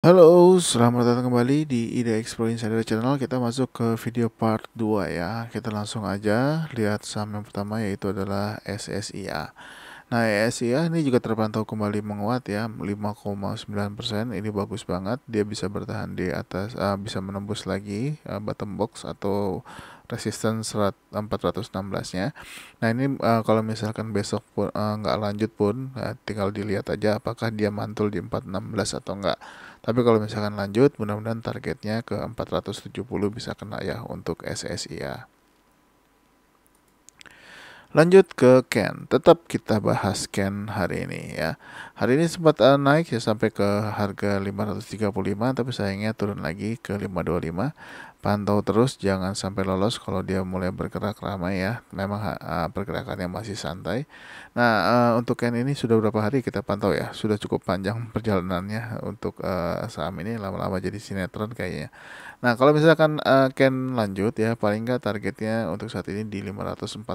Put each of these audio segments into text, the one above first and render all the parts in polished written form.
Halo, selamat datang kembali di Ide Explore Insider Channel. Kita masuk ke video part 2 ya. Kita langsung aja lihat saham yang pertama yaitu adalah SSIA. Nah, SSIA ini juga terpantau kembali menguat ya, 5,9%. Ini bagus banget. Dia bisa bertahan di atas, bisa menembus lagi bottom box atau resistance 416-nya. Nah, ini kalau misalkan besok pun nggak lanjut pun, tinggal dilihat aja apakah dia mantul di 416 atau enggak. Tapi kalau misalkan lanjut, mudah-mudahan targetnya ke 470 bisa kena ya untuk SSIA. Lanjut ke Ken, tetap kita bahas Ken hari ini ya. Hari ini sempat naik ya sampai ke harga 535, tapi sayangnya turun lagi ke 525. Pantau terus, jangan sampai lolos kalau dia mulai bergerak ramai ya. Memang pergerakannya masih santai. Nah, untuk Ken ini sudah berapa hari kita pantau ya. Sudah cukup panjang perjalanannya untuk saham ini, lama-lama jadi sinetron kayaknya. Nah, kalau misalkan Ken lanjut ya, paling nggak targetnya untuk saat ini di 545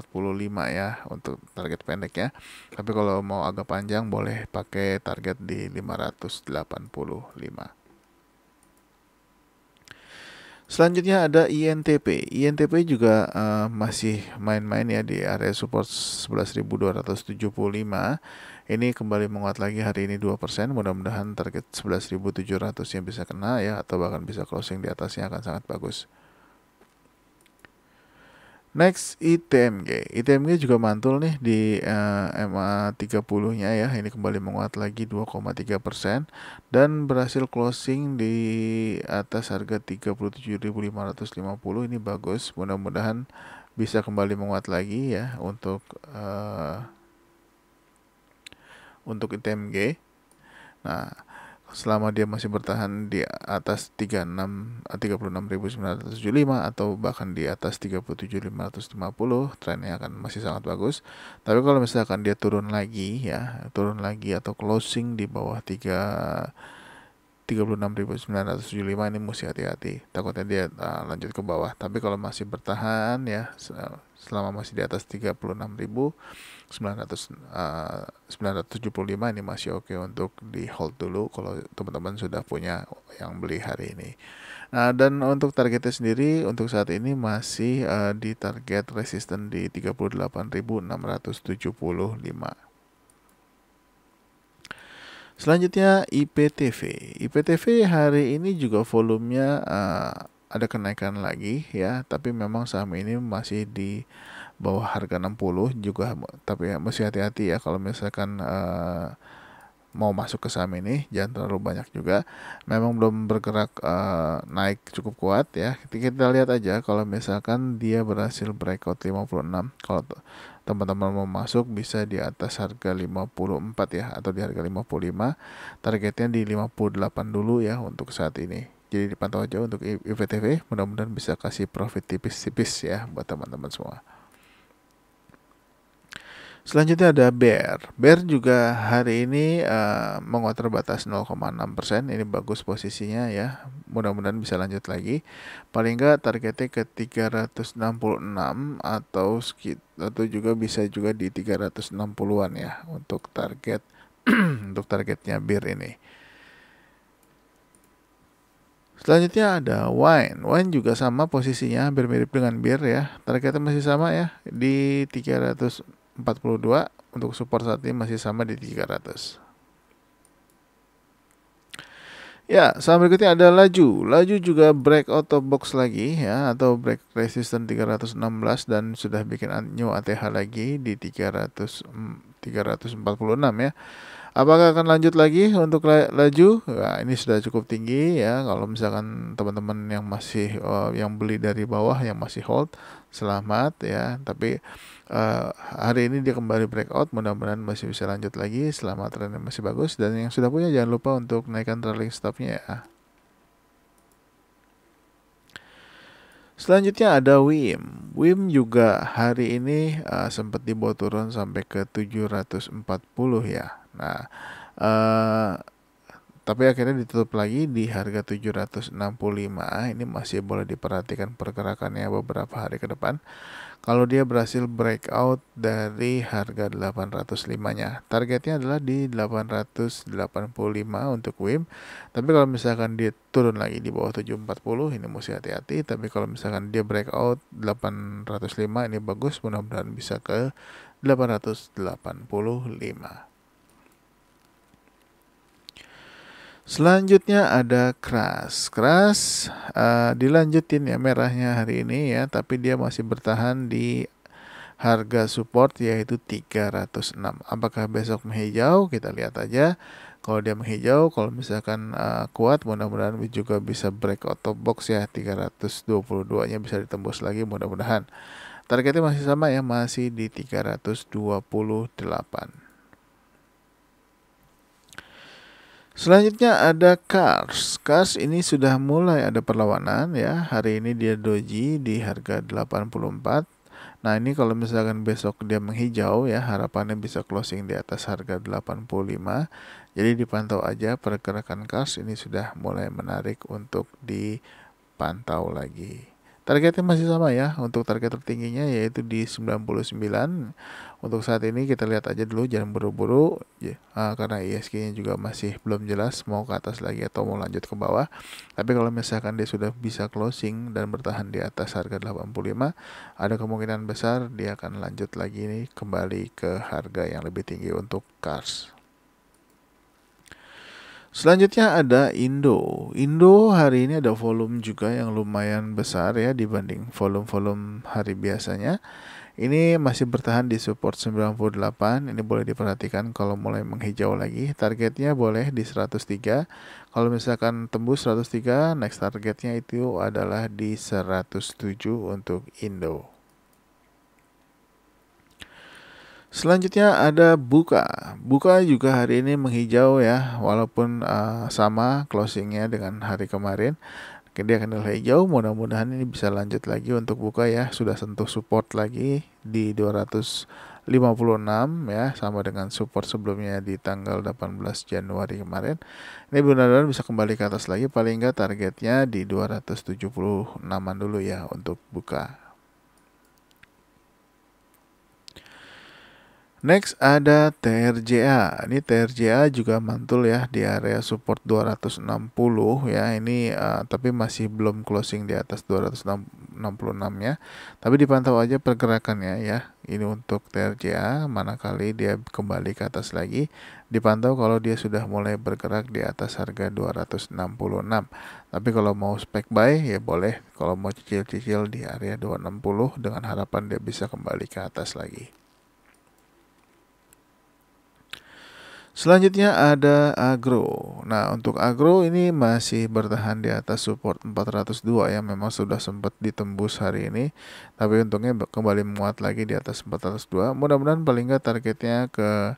ya untuk target pendeknya. Tapi kalau mau agak panjang boleh pakai target di 585. Selanjutnya ada INTP. INTP juga masih main-main ya di area support 11.275. Ini kembali menguat lagi hari ini 2%. Mudah-mudahan target 11.700 yang bisa kena ya, atau bahkan bisa closing di atasnya akan sangat bagus. Next, ITMG. ITMG juga mantul nih di MA 30-nya ya. Ini kembali menguat lagi 2,3% dan berhasil closing di atas harga 37.550. Ini bagus. Mudah-mudahan bisa kembali menguat lagi ya untuk ITMG. Nah, selama dia masih bertahan di atas 36.975 atau bahkan di atas 37.550, trennya akan masih sangat bagus. Tapi kalau misalkan dia turun lagi atau closing di bawah 36.975, ini mesti hati-hati, takutnya dia lanjut ke bawah. Tapi kalau masih bertahan ya selama masih di atas 36.975, ini masih oke untuk di hold dulu kalau teman-teman sudah punya yang beli hari ini. Nah, dan untuk targetnya sendiri untuk saat ini masih di target resisten di 38.675. Selanjutnya IPTV. IPTV hari ini juga volumenya ada kenaikan lagi ya, tapi memang saham ini masih di bawah harga 60 juga, tapi ya, mesti hati-hati ya kalau misalkan mau masuk ke saham ini, jangan terlalu banyak juga. Memang belum bergerak naik cukup kuat ya. Kita lihat aja kalau misalkan dia berhasil breakout 56. Kalau teman-teman mau masuk bisa di atas harga 54 ya, atau di harga 55. Targetnya di 58 dulu ya untuk saat ini. Jadi dipantau aja untuk IPTV, mudah-mudahan bisa kasih profit tipis-tipis ya buat teman-teman semua. Selanjutnya ada Bear. Bear juga hari ini menguat terbatas 0,6%. Ini bagus posisinya ya. Mudah-mudahan bisa lanjut lagi. Paling nggak targetnya ke 366 atau juga bisa juga di 360-an ya untuk target untuk targetnya Bear ini. Selanjutnya ada Wine. Wine juga sama posisinya, hampir mirip dengan Bear ya. Targetnya masih sama ya di 342. Untuk support saat ini masih sama di 300. Ya, saham berikutnya ada Laju. Laju juga break out of box lagi ya, atau break resistance 316 dan sudah bikin new ATH lagi di 346 ya. Apakah akan lanjut lagi untuk Laju? Nah, ini sudah cukup tinggi ya. Kalau misalkan teman-teman yang masih yang beli dari bawah yang masih hold, selamat ya. Tapi hari ini dia kembali breakout, mudah-mudahan masih bisa lanjut lagi selama trennya masih bagus. Dan yang sudah punya jangan lupa untuk naikkan trailing stopnya ya. Selanjutnya ada WIM. WIM juga hari ini sempat dibawa turun sampai ke 740 ya. Nah, tapi akhirnya ditutup lagi di harga 765. Ini masih boleh diperhatikan pergerakannya beberapa hari ke depan. Kalau dia berhasil breakout dari harga 805-nya, targetnya adalah di 885 untuk WIM. Tapi kalau misalkan dia turun lagi di bawah 740, ini mesti hati-hati. Tapi kalau misalkan dia breakout 805, ini bagus, mudah-mudahan bisa ke 885. Selanjutnya ada Crash dilanjutin ya merahnya hari ini ya, tapi dia masih bertahan di harga support yaitu 306. Apakah besok menghijau? Kita lihat aja. Kalau dia menghijau, kalau misalkan kuat, mudah-mudahan juga bisa break out of box ya, 322-nya bisa ditembus lagi mudah-mudahan. Targetnya masih sama ya, masih di 328. Selanjutnya ada Cars. Cars ini sudah mulai ada perlawanan ya. Hari ini dia doji di harga 84. Nah, ini kalau misalkan besok dia menghijau ya, harapannya bisa closing di atas harga 85. Jadi dipantau aja pergerakan Cars ini sudah mulai menarik untuk dipantau lagi. Targetnya masih sama ya, untuk target tertingginya yaitu di 99. Untuk saat ini kita lihat aja dulu, jangan buru-buru karena ISG-nya juga masih belum jelas mau ke atas lagi atau mau lanjut ke bawah. Tapi kalau misalkan dia sudah bisa closing dan bertahan di atas harga 85, ada kemungkinan besar dia akan lanjut lagi nih kembali ke harga yang lebih tinggi untuk Cars. Selanjutnya ada Indo. Indo hari ini ada volume juga yang lumayan besar ya dibanding volume-volume hari biasanya. Ini masih bertahan di support 98. Ini boleh diperhatikan kalau mulai menghijau lagi. Targetnya boleh di 103. Kalau misalkan tembus 103, next targetnya itu adalah di 107 untuk Indo. Selanjutnya ada Buka. Buka juga hari ini menghijau ya, walaupun sama closingnya dengan hari kemarin. Dia akan nilai hijau, mudah-mudahan ini bisa lanjut lagi untuk Buka ya. Sudah sentuh support lagi di 256 ya, sama dengan support sebelumnya di tanggal 18 Januari kemarin. Ini benar-benar bisa kembali ke atas lagi, paling enggak targetnya di 276-an dulu ya untuk Buka. Next ada TRJA. Ini TRJA juga mantul ya di area support 260 ya. Ini tapi masih belum closing di atas 266-nya. Tapi dipantau aja pergerakannya ya. Ini untuk TRJA, manakala dia kembali ke atas lagi. Dipantau kalau dia sudah mulai bergerak di atas harga 266. Tapi kalau mau spek buy ya boleh. Kalau mau cicil-cicil di area 260 dengan harapan dia bisa kembali ke atas lagi. Selanjutnya ada Agro. Nah, untuk Agro ini masih bertahan di atas support 402 ya. Memang sudah sempat ditembus hari ini, tapi untungnya kembali menguat lagi di atas 402. Mudah-mudahan paling nggak targetnya ke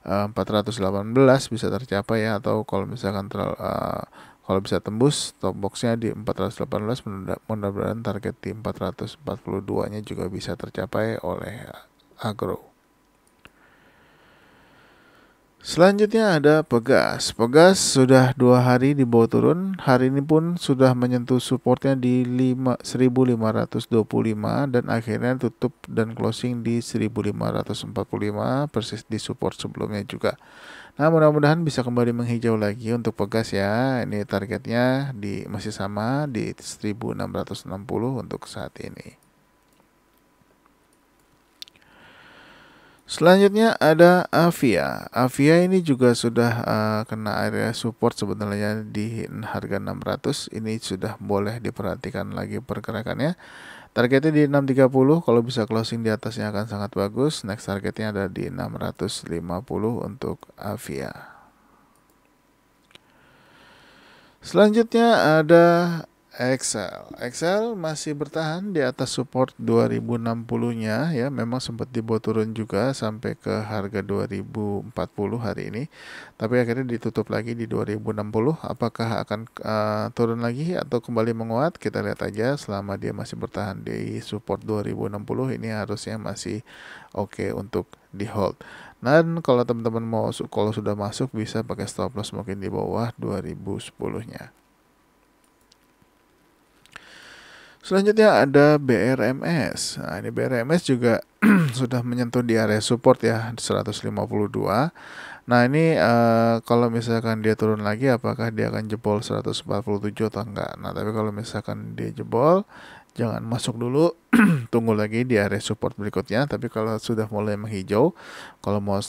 418 bisa tercapai ya, atau kalau misalkan kalau bisa tembus top boxnya di 418, mudah-mudahan target di 442-nya juga bisa tercapai oleh Agro. Selanjutnya ada Pegas. Pegas sudah 2 hari di bawah turun. Hari ini pun sudah menyentuh supportnya di 1525 dan akhirnya tutup dan closing di 1545, persis di support sebelumnya juga. Nah, mudah-mudahan bisa kembali menghijau lagi untuk Pegas ya. Ini targetnya masih sama di 1660 untuk saat ini. Selanjutnya ada Avia. Avia ini juga sudah kena area support sebenarnya di harga 600. Ini sudah boleh diperhatikan lagi pergerakannya. Targetnya di 630, kalau bisa closing di atasnya akan sangat bagus. Next targetnya ada di 650 untuk Avia. Selanjutnya ada Excel masih bertahan di atas support 2060-nya ya. Memang sempat dibawa turun juga sampai ke harga 2040 hari ini. Tapi akhirnya ditutup lagi di 2060. Apakah akan turun lagi atau kembali menguat? Kita lihat aja. Selama dia masih bertahan di support 2060, ini harusnya masih oke untuk di hold. Dan kalau teman-teman kalau sudah masuk bisa pakai stop loss mungkin di bawah 2010-nya. Selanjutnya ada BRMS. Nah, ini BRMS juga sudah menyentuh di area support ya 152. Nah, ini kalau misalkan dia turun lagi apakah dia akan jebol 147 atau enggak. Nah, tapi kalau misalkan dia jebol, jangan masuk dulu, tunggu lagi di area support berikutnya. Tapi kalau sudah mulai menghijau, kalau mau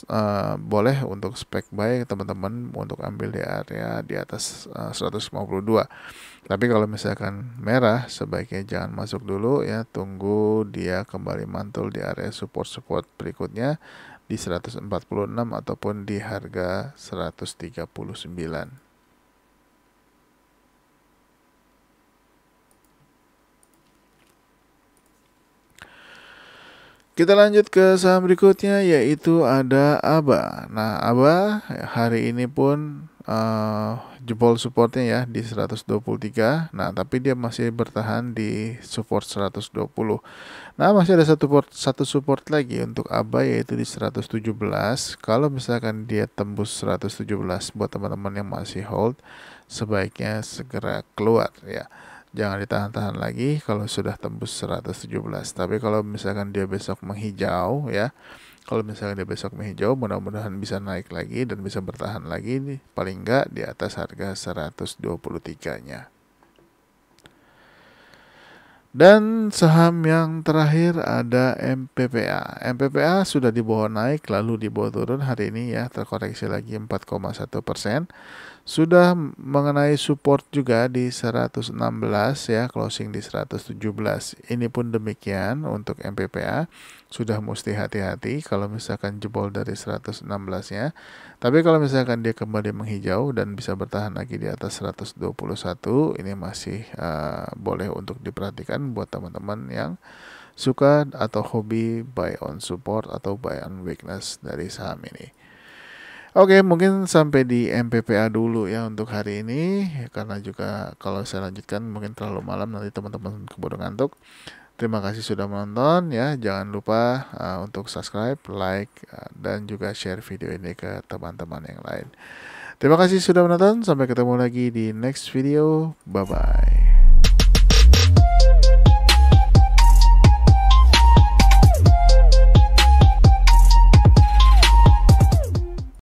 boleh untuk spek buy teman-teman untuk ambil di area di atas 152. Tapi kalau misalkan merah, sebaiknya jangan masuk dulu ya, tunggu dia kembali mantul di area support-support berikutnya di 146 ataupun di harga 139. Kita lanjut ke saham berikutnya yaitu ada ABA. Nah, ABA hari ini pun jebol supportnya ya di 123. Nah, tapi dia masih bertahan di support 120. Nah, masih ada satu support lagi untuk ABA yaitu di 117. Kalau misalkan dia tembus 117 buat teman-teman yang masih hold, sebaiknya segera keluar ya. Jangan ditahan-tahan lagi kalau sudah tembus 117. Tapi kalau misalkan dia besok menghijau ya, kalau misalkan dia besok menghijau, mudah-mudahan bisa naik lagi dan bisa bertahan lagi nih, paling enggak di atas harga 123-nya. Dan saham yang terakhir ada MPPA. MPPA sudah di bawah naik lalu di bawah turun hari ini ya, terkoreksi lagi 4,1%. Sudah mengenai support juga di 116 ya, closing di 117. Ini pun demikian untuk MPPA. Sudah mesti hati-hati kalau misalkan jebol dari 116-nya. Tapi kalau misalkan dia kembali menghijau dan bisa bertahan lagi di atas 121, ini masih boleh untuk diperhatikan buat teman-teman yang suka atau hobi buy on support atau buy on weakness dari saham ini. Oke, mungkin sampai di MPPA dulu ya untuk hari ini, karena juga kalau saya lanjutkan mungkin terlalu malam, nanti teman-teman keburu ngantuk. Terima kasih sudah menonton ya. Jangan lupa untuk subscribe, like, dan juga share video ini ke teman-teman yang lain. Terima kasih sudah menonton. Sampai ketemu lagi di next video. Bye-bye.